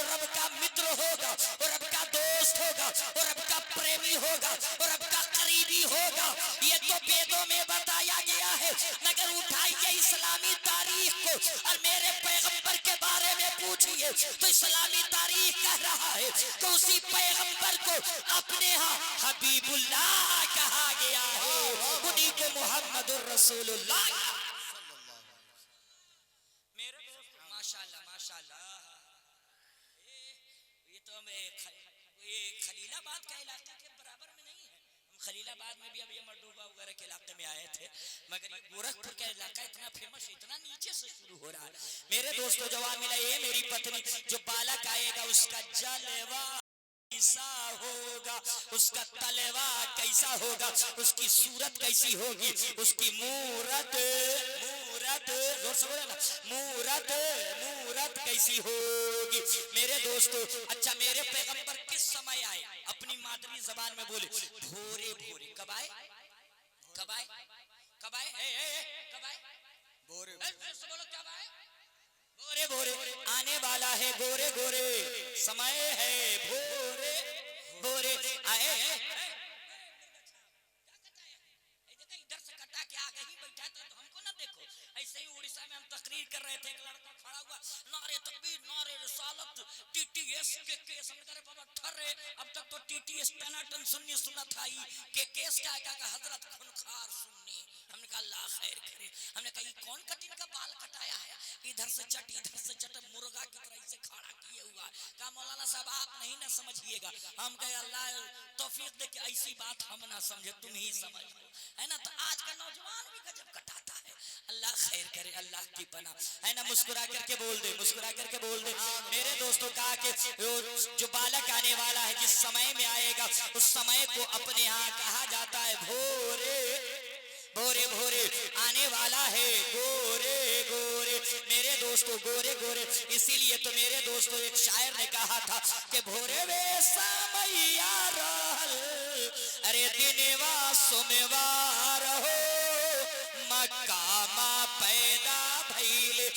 A: रब का मित्र होगा, वो रब का दोस्त होगा, वो रब का प्रेमी होगा, वो रब का करीबी होगा। ये तो वेदों में बताया गया है, मगर उठाइए इस्लामी तारीख को और मेरे पैगंबर के बारे में पूछिए तो इस्लामी तारीख कह रहा है कि उसी पैगंबर को अपने यहाँ हबीबुल्लाह कहा गया है, उन्हीं को मुहम्मदुर रसूलुल्लाह। मेरे दोस्त माशाल्लाह ये तो ये खलीलाबाद का इलाका के बराबर में नहीं है। हम खलीलाबाद में भी अब ये मरडूबा वगैरह के इलाके में आए थे, मगर ये गोरखपुर का इलाका इतना फेमस, इतना नीचे से शुरू हो रहा है। मेरे दोस्तों जवाब मिला, ये मेरी पत्नी जो बालक आएगा उसका जलवा कैसा होगा, उसका तलवा कैसा होगा, उसकी सूरत कैसी होगी, उसकी मूरत जोर से बोले ना, मूरत कैसी होगी मेरे दोस्तों। अच्छा मेरे पैगंबर किस समय आए? अपनी मादरी जबान में बोले भोरे भोरे। कब आए? बोलो कब आए? भोरे भोरे आने वाला है, गोरे गोरे समय है, भोरे आए। इधर से कटा के आगे ही बैठा था तो हमको ना देखो। ऐसे ही उड़ीसा में हम तकरीर कर रहे थे, एक लड़का खड़ा हुआ, नारे तकबीर, नारे रिसालत, टीटीएस के केस। हमने कहा बाबा ठर्रे, अब तक तो टीटीएस टनाटन सुन्नी सुना था ही, के केस क्या है? हजरत खूनखार सुन्नी। हमने कहा अल्लाह खैर करे। हमने कहा ये कौन कटिंग का बाल कटाया है, इधर से चट मुर्गा की तरह से खड़ा किए हुआ। कहा मौलाना साहब आप नहीं ना समझिएगा। हम कहे अल्लाह तौफीक दे के ऐसी बात हम ना समझे, तुम ही समझ लो, है ना। तो आज का नौजवान भी गजब कटाता है, अल्लाह खैर करे, अल्लाह की पना, है ना। मुस्कुरा करके बोल दे मेरे दोस्तों। कहा कि जो बालक आने वाला है, जिस समय में आएगा, उस समय को अपने यहाँ कहा जाता है भोरे आने वाला है, गोरे मेरे दोस्तों, गोरे। इसीलिए तो मेरे दोस्तों एक शायर ने कहा था कि भोरे वे समैया रहल, अरे दिनवा सोमवार हो, मक्का माँ पैदा भइले,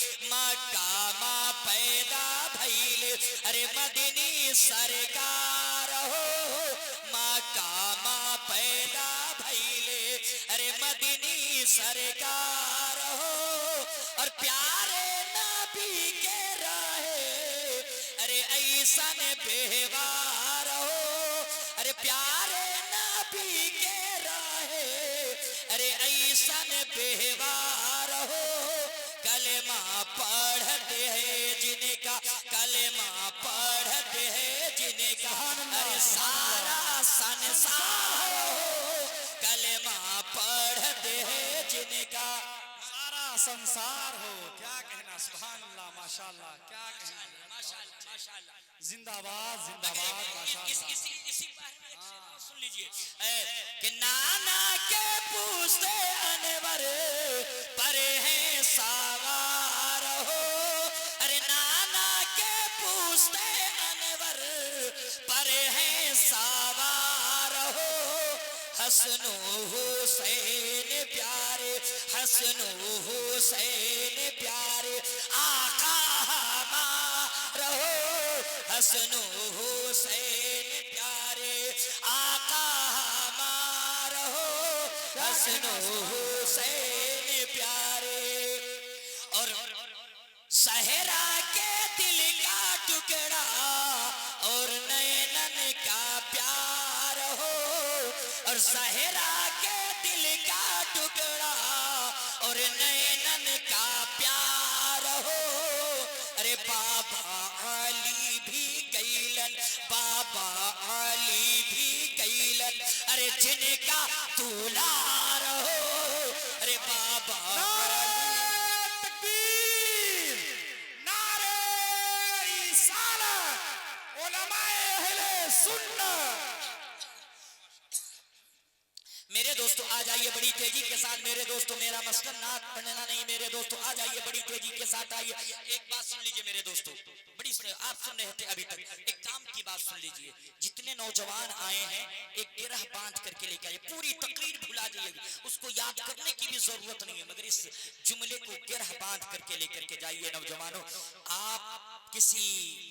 A: अरे मदनी सरकार हो, मक्का माँ पैदा भइले, अरे मदनी सरकार हो। और प्यारे नबी के रहे, अरे ऐसन व्यवहार हो, अरे प्यारे नबी के रहे, अरे ऐसन व्यवहार हो। कलेमा पढ़ते हैं जिनका, अरे सारा संसार हो, कलेमा पढ़ते हैं जिनका,
C: सारा संसार हो। क्या कहना, सुभान अल्लाह, माशाअल्लाह, क्या कहना,
A: माशाअल्लाह।
C: जिंदाबाद माशाअल्लाह।
A: इसी बारे में सुन लीजिए कि नाना के पूछते अनवर पर है सवार हो, अरे नाना के पूछते अनवर पर है सवार हो, हसनो हुसैन प्यारे, हसनो हुसैन प्यारे आका हमारा हो, हसनो हुसैन प्यारे आका हमारा हो, हसनो हुसैन प्यारे। और सहरा के दिल का टुकड़ा और नैनन का प्यार हो, और सहरा के दिल का टुकड़ा और नैनन का प्यार हो, अरे बाबा अली भी कैलन, बाबा अली भी कैलन, अरे जिनका दुलार हो, अरे बाबा
C: तकबीर, नारे रिसालत, उलमाए अहले सुन्नत।
A: मेरे दोस्तों आ जाइए बड़ी तेजी के साथ, मेरे दोस्तों मेरा मस्कर नाक पढ़ना नहीं, मेरे दोस्तों आ जाइए बड़ी तेजी के साथ आइए। एक बात सुन लीजिए मेरे दोस्तों, बड़ी आप सुन रहे थे अभी तक, एक काम की बात सुन लीजिए। जितने नौजवान आए हैं एक गिरह बांध करके लेकर आइए, पूरी तकरीर भुला जाइएगा, उसको याद करने की भी जरूरत नहीं है, मगर इस जुमले को गिरह बांध करके लेकर के जाइए। नौजवानों, आप किसी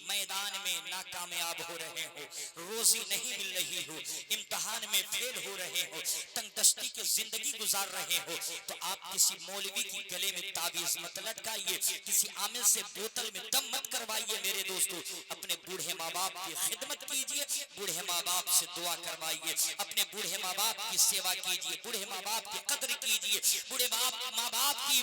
A: मैदान में नाकामयाब हो रहे हो, रोजी नहीं मिल रही हो, इम्तिहान में फेल हो रहे हो, तंगदस्ती की जिंदगी गुजार रहे हो, तो आप किसी मौलवी की गले में ताबीज मत लटकाइए, किसी आमिल से बोतल में दम मत करवाइए। मेरे दोस्तों, अपने बूढ़े माँ बाप की खिदमत कीजिए, बूढ़े माँ बाप से दुआ करवाइए, अपने बूढ़े माँ बाप की सेवा कीजिए, बूढ़े माँ बाप की कदर कीजिए, बूढ़े माँ बाप की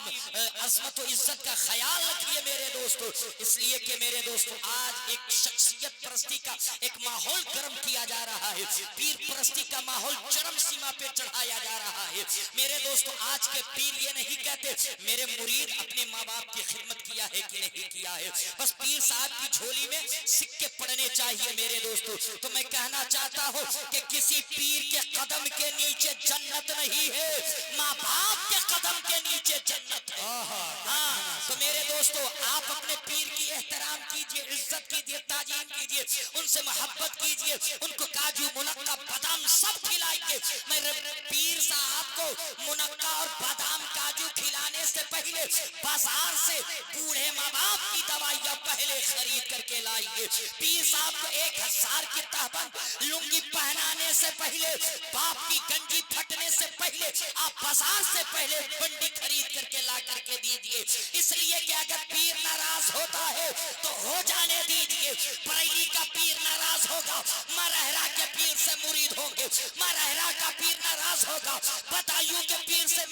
A: अजमत और इज्जत का ख्याल रखिए मेरे दोस्तों। इसलिए कि मेरे दोस्तों आज एक शख्सियत परस्ती का एक माहौल गर्म किया जा रहा है, पीर परस्ती का माहौल चरम सीमा पे चढ़ाया जा रहा है। मेरे दोस्तों, आज के पीर ये नहीं कहते मेरे मुरीद अपने माँ बाप की खिदमत किया है कि नहीं किया है, बस पीर साहब की झोली में सिक्के पड़ने चाहिए। मेरे दोस्तों, तो मैं कहना चाहता हूँ कि किसी पीर के कदम के नीचे जन्नत नहीं है, माँ बाप के कदम के नीचे जन्नत है। हाँ, तो मेरे दोस्तों, आप अपने पीर की एहतराम कीजिए, इज्जत कीजिए, ताजीम कीजिए, उनसे मोहब्बत कीजिए, उनको काजू मुनक्का बादाम सब खिलाइए। मेरे पीर साहब को मुनक्का और बादाम काजू खिलाने से पहले बाजार से बूढ़े माँ बाप की दवाइयाँ पहले खरीद करके लाइए। पीर साहब को 1000 की तहबंद लुंगी पहनाने से पहले, बाप की गंजी फटने से पहले आप बाजार से पहले बंडी खरीद करके ला करके दीजिए। इसलिए कि अगर पीर नाराज होता है तो हो जाने दीजिए। बरेली का पीर नाराज होगा, मरहरा के पीर से मुरीद होंगे, मरहरा का पीर नाराज होगा, बदायूं के पीर से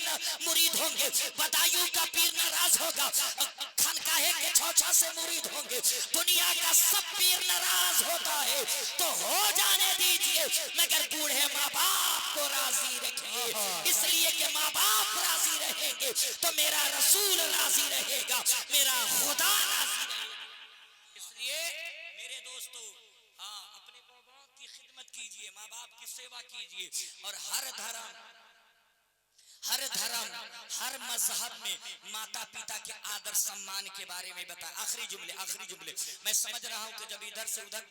A: मुरीद होंगे, बदायूं का पीर नाराज होगा, खनकाहे के छौछा से मुरीद होंगे। दुनिया का सब पीर नाराज होता है तो हो जाने दीजिए, मगर बूढ़े माँ बाप को राजी रखिए। इसलिए कि माँ बाप राजी रहेंगे तो मेरा रसूल राजी रहेगा, मेरा खुदा राजी रहेगा। इसलिए मेरे दोस्तों, हाँ, अपने माँ बाप की खिदमत कीजिए, माँ बाप की सेवा कीजिए, और हर धर्म हर मजहब में माता पिता के आदर सम्मान के बारे में बताया। आखिरी जुमले मैं समझ रहा हूँ कि जब इधर से उधर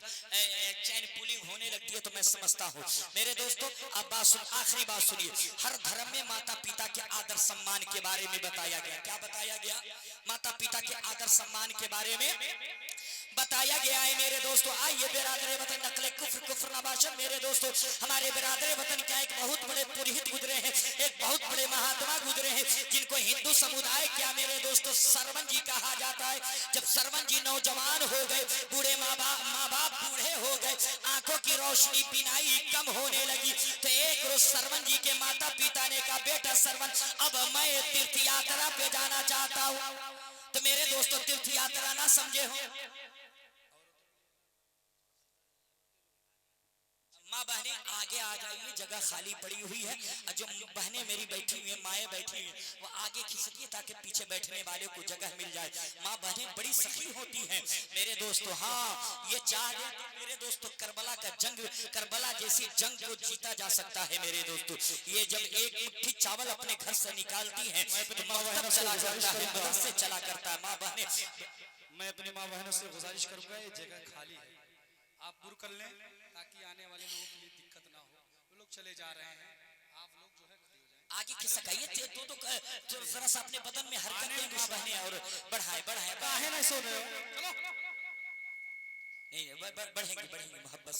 A: चैन पुलिंग होने लगती है तो मैं समझता हूँ। मेरे दोस्तों, अब आखिरी बात सुनिए। हर धर्म में माता पिता के आदर सम्मान के बारे में बताया गया। क्या बताया गया? माता पिता के आदर सम्मान के बारे में बताया गया है। मेरे दोस्तों, आइए बिरादरे वतन नकले कुफ्र नबाशन, मेरे दोस्तों, हमारे बिरादरे वतन क्या एक बहुत बड़े पुरोहित गुजरे हैं, एक बहुत बड़े महात्मा गुजरे हैं, जिनको हिंदू समुदाय क्या मेरे दोस्तों सरवन जी कहा जाता है। जब सरवन जी नौजवान हो गए, बूढ़े माँ बाप बूढ़े हो गए, आंखों की रोशनी बिनाई कम होने लगी, तो एक रोज सरवन जी के माता पिता ने कहा, बेटा सरवन, अब मैं तीर्थ यात्रा पे जाना चाहता हूँ। तो मेरे दोस्तों, तीर्थ यात्रा ना समझे हो, माँ बहने आगे आ जाइए, जगह खाली पड़ी हुई है। और जो बहनें मेरी बैठी हुई है, माएँ बैठी हुई है, वो आगे खिसकिए ताकि पीछे बैठने वाले को जगह मिल जाए। माँ बहनें बड़ी सखी होती हैं मेरे दोस्तों। हाँ, ये चाह दे मेरे दोस्तों, करबला का जंग, करबला जैसी जंग को जीता जा सकता है मेरे दोस्तों। ये जब एक मुट्ठी चावल अपने घर से निकालती हैं तो मकतब चला करता है, मदरसे चला करता है। माँ बहनें,
C: मैं अपनी माँ बहनों से गुजारिश करूंगा, ये जगह खाली है, आप दूर कर लें ताकि आने वाले लोगों के लिए दिक्कत ना हो। वो लोग चले जा रहे हैं, आप लोग जो है खड़े हो जाएं।
A: आगे खिसकाइए तो जरा सा अपने बदन में हरकत दें माँ बहनें, और बढ़ाए बढ़ाए
C: काहे नहीं सो रहे हो? चलो
A: नहीं, बढ़ेंगे बढ़ेंगे, मोहब्बत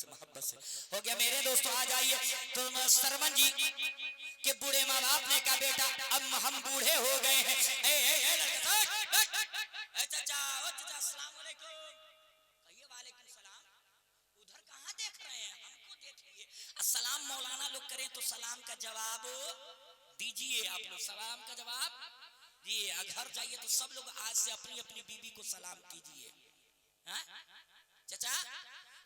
A: से हो गया मेरे दोस्तों। आ जाइए तो सरवन जी के बूढ़े माँ बाप ने कहा बेटा अब हम बूढ़े हो गए हैं। चाचा अस्सलाम वालेकुम, कहिए वालेकुम सलाम। उधर कहाँ देख रहे हैं, हमको देखिए। अस्सलाम मौलाना लोग करें तो सलाम का जवाब दीजिए, आप लोग सलाम का जवाब दिए। घर जाइए तो सब लोग आज से अपनी अपनी बीबी को सलाम कीजिए। चाचा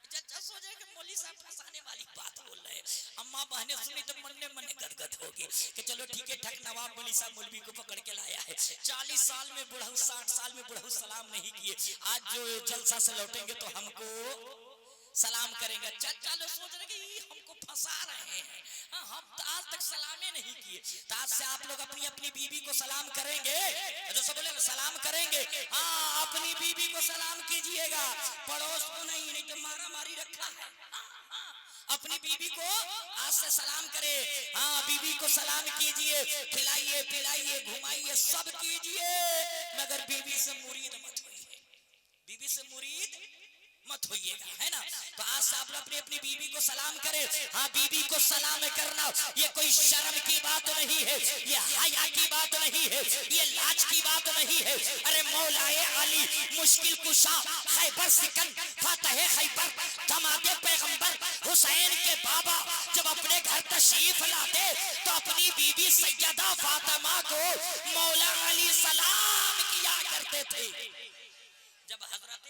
A: चाचा सोचे कि मौली साहब फंसाने वाली बात बोल रहे हैं। अम्मा बहने सुनी तो मन में गदगद होगी कि चलो ठीक है, ठक नवाब मौली साहब मौलवी को पकड़ के लाया है। 40 साल में बुढ़ऊ, 60 साल में बुढ़ऊ सलाम नहीं किए, आज जो जलसा से लौटेंगे तो हमको सलाम करेंगे। चाचा लोग सोच रहे कि हमको फंसा रहे हैं, हम तो आज तक सलामे नहीं किए। तो आज से आप लोग अपनी अपनी बीबी को सलाम करेंगे, जो सब बोले सलाम करेंगे। हाँ, अपनी बीबी को सलाम कीजिएगा, पड़ोस को नहीं, नहीं तो मारा मारी रखा है। अपनी बीबी को आज से सलाम करे। हाँ, बीबी को सलाम कीजिए, खिलाइए पिलाइए घुमाइए सब कीजिए, मगर बीबी से मुरीद मत होइए, बीबी से मुरीद मत होइएगा, है ना। तो आज से आप अपनी अपनी बीबी को सलाम करें। हाँ, बीबी को सलाम करना ये कोई शर्म की बात नहीं है, ये हया की बात नहीं है, ये लाज की बात नहीं है। अरे मौलाए अली मुश्किल कुशा खैबर सिकन फतेह खैबर दमादे पैगंबर हुसैन के बाबा जब अपने घर तशरीफ लाते तो अपनी बीबी सैयदा फातिमा को मौला अली सलाम किया करते थे। जब हजरत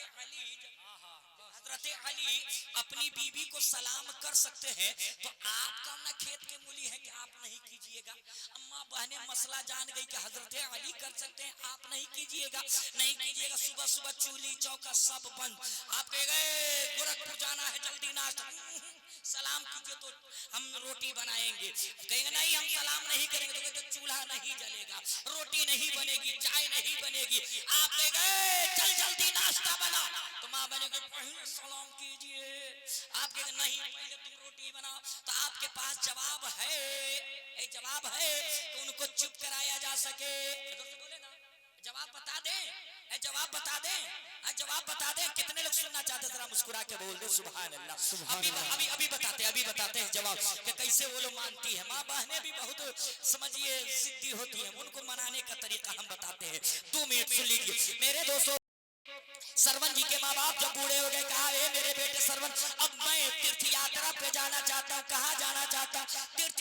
A: अली अपनी बीबी को सलाम कर सकते हैं तो आप कौन ना खेत के मूली है कि आप नहीं कीजिएगा। अम्मा बहने मसला जान गई कि हजरत अली कर सकते हैं, आप नहीं कीजिएगा, नहीं कीजिएगा। सुबह सुबह चूल्ही चौका सब बंद, आप कह गए गोरखपुर जाना है जल्दी नाश्ता, सलाम कीजिए तो हम रोटी बनाएंगे। कहेंगे नहीं हम सलाम नहीं करेंगे, तो चूल्हा नहीं जलेगा, रोटी नहीं बनेगी, चाय नहीं बनेगी। आप कह गए चल जल्दी नाश्ता बना, तो माँ बनेगी पहले सलाम कीजिए। आप कहेंगे नहीं पहले तुम रोटी बनाओ, तो आपके पास जवाब है, जवाब है तो उनको चुप कराया जा सके। बोले ना जवाब बता दें, जवाब बता दें, जवाब बता दें। कितने लोग सुनना चाहते जरा मुस्कुरा के बोल दे सुभान अल्लाह। अभी बताते हैं जवाब कि कैसे वो लोग मानती है। माँ बहनें भी बहुत समझिए जिद्दी होती है, उनको मनाने का तरीका हम बताते हैं। 2 मिनट सुन लीजिए मेरे दोस्तों। सरवन जी के माँ बाप जब बूढ़े हो गए, कहा ए मेरे बेटे सरवन अब मैं तीर्थ यात्रा पे जाना चाहता हूँ। कहाँ जाना चाहता हूँ? तीर्थ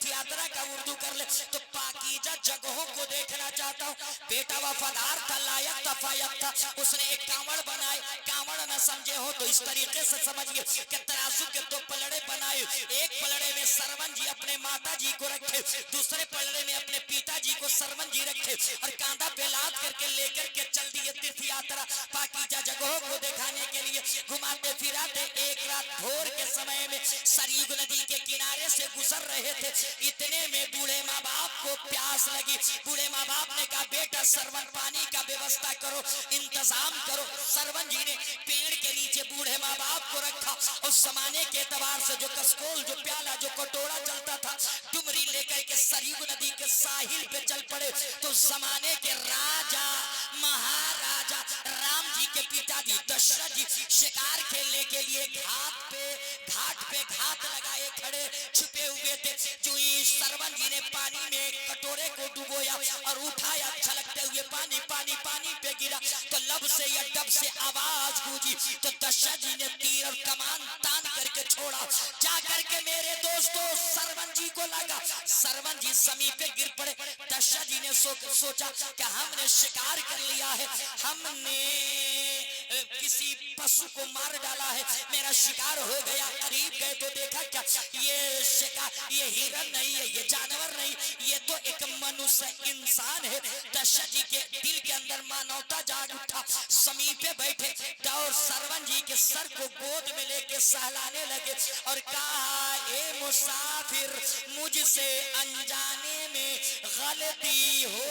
A: यात्रा का उर्दू कर ले तो पाकीज़ा जगहों को देखना चाहता हूँ। बेटा वफादार था, लायक था, फायक था, उसने एक कांवड़ बनाए। कांवड़ न समझे हो तो इस तरीके से समझिए कि तराजू के 2 पलड़े बनाए, एक पलड़े में सरवन जी अपने माता जी को रखे, दूसरे पलड़े में अपने पिताजी को सरवन जी रखे, और कांधा पे लाद करके लेकर के चल दिए तीर्थ यात्रा पाकीज़ा जगहों को दिखाने के लिए। घुमाते फिराते एक रात भोर के समय में सरयू नदी के किनारे से गुजर रहे थे। इतने में बूढ़े माँ बाप को प्यास लगी। बूढ़े माँ बाप ने कहा बेटा सरवन पानी का व्यवस्था करो, इंतजाम करो। सरवन जी ने पेड़ के नीचे बूढ़े माँ बाप को रखा। उस जमाने के एतबार से जो कसकोल, जो प्याला, जो कटोरा चलता था, डुमरी लेकर के सरयू नदी के साहिल पे चल पड़े। तो जमाने के राजा महाराजा राम जी के पिताजी दशरथ जी शिकार खेलने के लिए घाट पे घात लगाए खड़े छुपे हुए थे। जो सरवन जी ने पानी में कटोरे को डुबोया और उठाया, छलकते हुए पानी पे गिरा तो लब से या डब से आवाज गूंजी। तो दशरथ जी ने तीर और कमान तान करके छोड़ा। जा करके मेरे दोस्तों सरवन जी को लगा, सरवन जी जमीन पे गिर पड़े। दशरथ जी ने सोचा कि हमने शिकार कर लिया है, हमने किसी पशु को मार डाला है, मेरा शिकार हो गया, करीब गए तो देखा क्या ये शिकार, ये हिरन नहीं है, ये जानवर नहीं, ये तो एक मनुष्य इंसान है। दशरथ जी के दिल के अंदर मानवता जाग उठा, समीपे बैठे और सरवन जी के सर को गोद में लेके सहलाने लगे और कहा, ए मुसाफिर, मुझसे अनजाने में गलती हो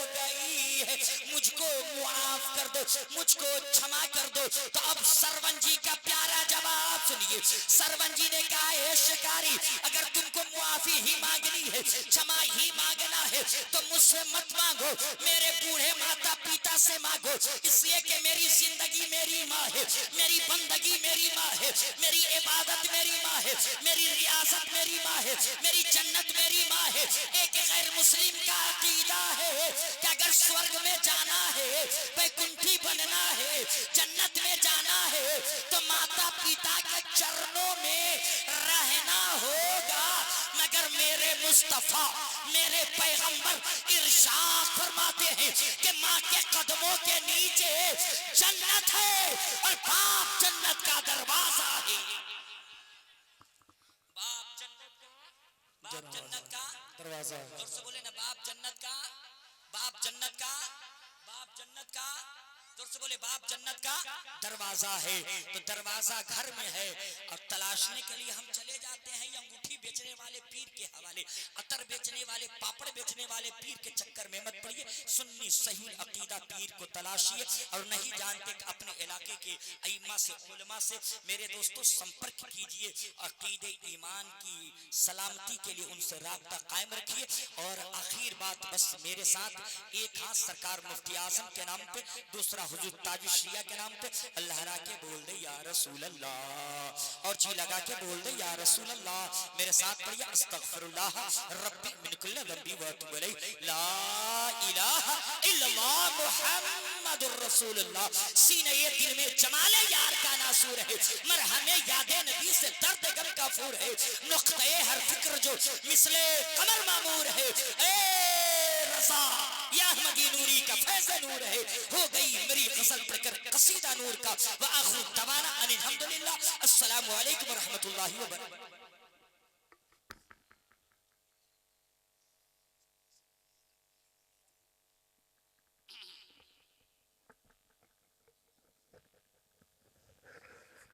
A: गई है, मुझको मुआफ कर दो, मुझको क्षमा कर दो। तो अब सरवन जी का प्यारा जवाब सुनिए। सरवन जी ने कहा, हे शिकारी, अगर तुमको मुआफी ही मांगनी है, क्षमा ही मांगना है, तो मुझसे मत मांगो, मेरे बूढ़े माता पिता से मांगो, इसलिए कि मेरी जिंदगी मेरी माँ है, मेरी बंदगी मेरी माँ है, मेरी इबादत मेरी माँ है, मेरी रियाजत मेरी माँ है, मेरी जन्नत मेरी माँ है। एक गैर मुस्लिम का अकीदा है कि अगर स्वर्ग में जाना है, वैकुंठी बनना है, जन्नत में जाना है, तो माता पिता के चरणों में रहना होगा। मगर मेरे मुस्तफा, मेरे पैगंबर इरशाद फरमाते हैं कि माँ के कदमों के नीचे जन्नत है और बाप जन्नत का दरवाजा है। बाप जन्नत का
B: दरवाजा।
A: जोर से बोले ना, बाप जन्नत का, बाप जन्नत का, बाप जन्नत का, जोर से बोले, बाप जन्नत का दरवाजा है। तो दरवाजा घर में है और तलाशने के लिए हम चले जाते हैं अंगूठी बेचने वाले पीर के हवाले, अतर बेचने वाले, पापड़ बेचने वाले पीर के चक्कर में मत पड़िए। सुन्नी सही अकीदा पीर को तलाशिए और नहीं जानते अपने इलाके के अइम्मा से, उलमा से मेरे दोस्तों संपर्क कीजिए, अकीदे ईमान की सलामती के लिए उनसे राब्ता कायम रखिए। और आखिर बात बस मेरे साथ, एक हाथ सरकार मुफ्ती आजम के नाम पे, दूसरा हुजूर ताजुश शिया के नाम पे अल्लाह रा के बोल दे या रसूल अल्लाह, और जी लगा के बोल दे या रसूल अल्लाह। मेरे साथ पढ़िए, अस्तगफिरुल्लाह रब्बी मिन कुल्ली ज़ंबी व अतूबु इलैहि, ला इलाहा इल्लल्लाह मुहम्मदुर रसूलुल्लाह। सीने ये दिल में जमाले यार का नासूर है, मरहमे यादे नबी से दर्द गम का फूर है, नुक्ते हर फिक्र जो मिसले कमर मामूर है, ए रज़ा या अहमदी नूरी का फैज़ नूर है। हो गई मेरी गजल पढ़कर कसीदा नूर का। व आखिर दवाना अनिल हम्दुलिल्लाह। अस्सलामु अलैकुम व रहमतुल्लाहि व बरकातहू।